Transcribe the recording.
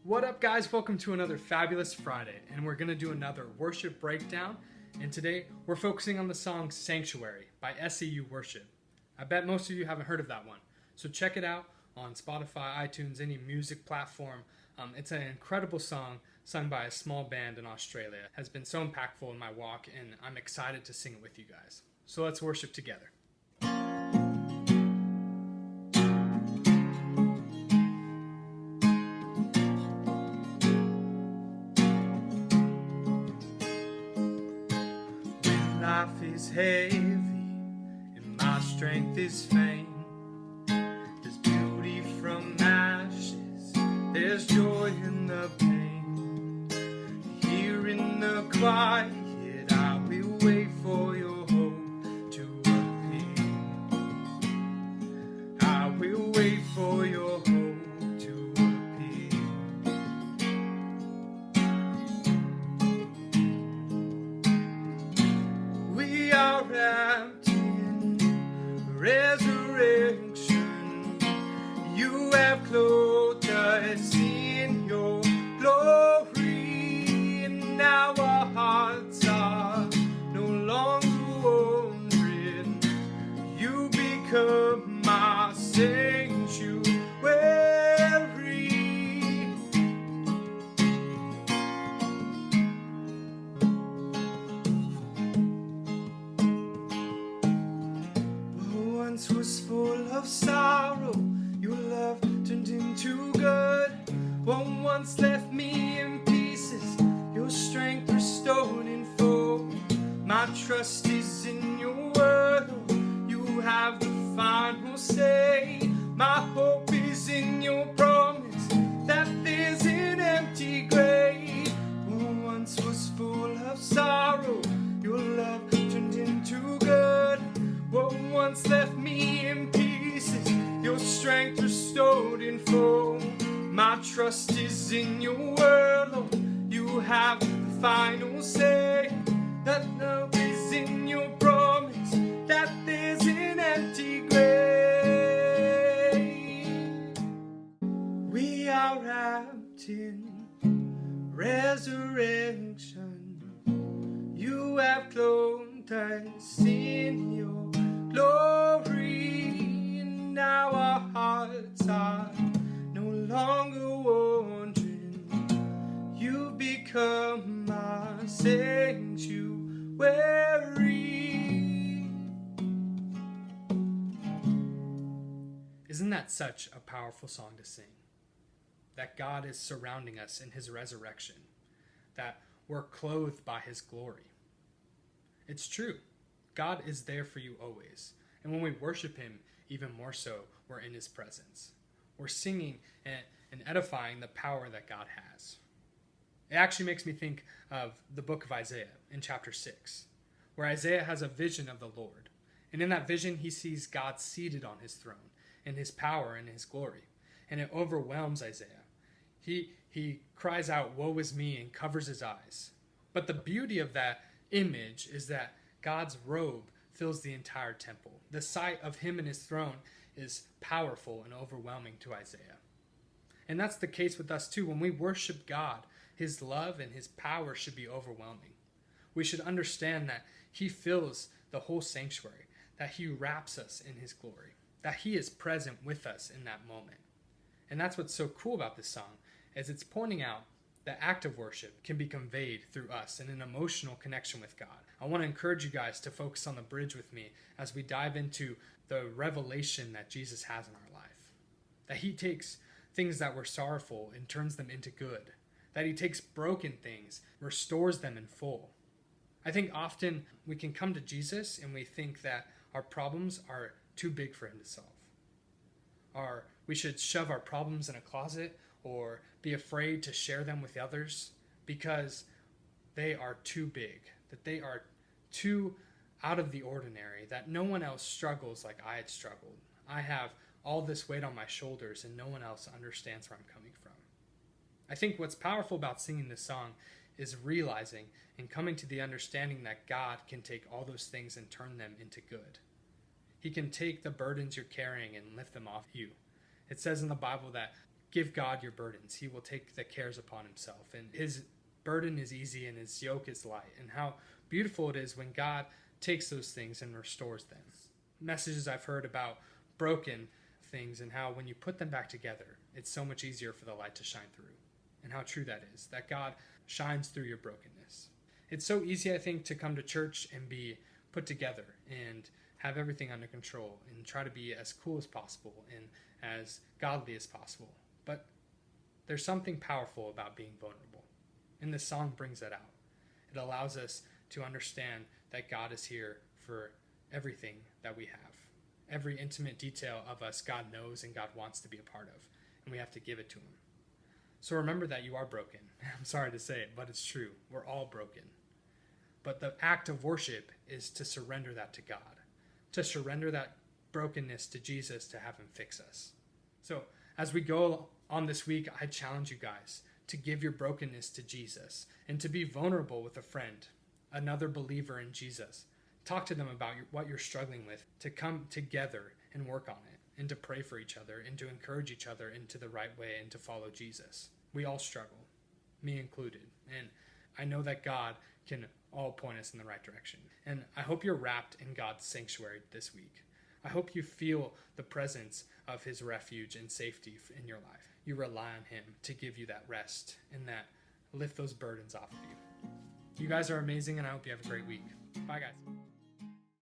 What up, guys? Welcome to another fabulous Friday, and we're going to do another worship breakdown. And today we're focusing on the song Sanctuary by SEU Worship. I bet most of you haven't heard of that one, so check it out on Spotify, iTunes, any music platform. It's an incredible song sung by a small band in Australia. It has been so impactful in my walk, and I'm excited to sing it with you guys. So let's worship together. Life is heavy and my strength is faint. There's beauty from ashes, there's joy in the pain. Here in the quiet I will wait for your hope to appear. I will wait for your hope to appear. We are wrapped in resurrection. You have clothed us in your glory, and now our hearts are no longer wandering. You become my sanctuary. Once was full of sorrow, your love turned into good. What once left me in pieces, your strength restored in full. My trust is in your word, you have the final say. My hope is in your promise that there's an empty grave. What once was full of sorrow, your love turned into good. What once left me in pieces, your strength restored in full. My trust is in your word, Lord. You have the final say. That love is in your promise, that there's an empty grave. We are wrapped in resurrection. You have clothed us in your glory, and now our hearts are no longer wandering. You become my sanctuary. Isn't that such a powerful song to sing? That God is surrounding us in his resurrection, that we're clothed by his glory. It's true. God is there for you always. And when we worship him, even more so, we're in his presence. We're singing and edifying the power that God has. It actually makes me think of the book of Isaiah in chapter 6, where Isaiah has a vision of the Lord. And in that vision, he sees God seated on his throne in his power and his glory. And it overwhelms Isaiah. He cries out, "Woe is me," and covers his eyes. But the beauty of that image is that God's robe fills the entire temple. The sight of him and his throne is powerful and overwhelming to Isaiah. And that's the case with us too. When we worship God, his love and his power should be overwhelming. We should understand that he fills the whole sanctuary, that he wraps us in his glory, that he is present with us in that moment. And that's what's so cool about this song, is it's pointing out the act of worship can be conveyed through us in an emotional connection with God. I want to encourage you guys to focus on the bridge with me as we dive into the revelation that Jesus has in our life. That he takes things that were sorrowful and turns them into good. That he takes broken things, restores them in full. I think often we can come to Jesus and we think that our problems are too big for him to solve. Or we should shove our problems in a closet or be afraid to share them with others because they are too big, that they are too out of the ordinary, that no one else struggles like I had struggled. I have all this weight on my shoulders and no one else understands where I'm coming from. I think what's powerful about singing this song is realizing and coming to the understanding that God can take all those things and turn them into good. He can take the burdens you're carrying and lift them off you. It says in the Bible that give God your burdens. He will take the cares upon himself, and his burden is easy and his yoke is light. And how beautiful it is when God takes those things and restores them. Messages I've heard about broken things and how when you put them back together, it's so much easier for the light to shine through. And how true that is, that God shines through your brokenness. It's so easy, I think, to come to church and be put together and have everything under control and try to be as cool as possible and as godly as possible. But there's something powerful about being vulnerable. And this song brings that out. It allows us to understand that God is here for everything that we have. Every intimate detail of us, God knows and God wants to be a part of. And we have to give it to him. So remember that you are broken. I'm sorry to say it, but it's true. We're all broken. But the act of worship is to surrender that to God, to surrender that brokenness to Jesus to have him fix us. So as we go on this week, I challenge you guys to give your brokenness to Jesus and to be vulnerable with a friend, another believer in Jesus. Talk to them about what you're struggling with, to come together and work on it, and to pray for each other, and to encourage each other into the right way and to follow Jesus. We all struggle, me included, and I know that God can all point us in the right direction. And I hope you're wrapped in God's sanctuary this week. I hope you feel the presence of his refuge and safety in your life. You rely on him to give you that rest and that lift those burdens off of you. You guys are amazing, and I hope you have a great week. Bye, guys.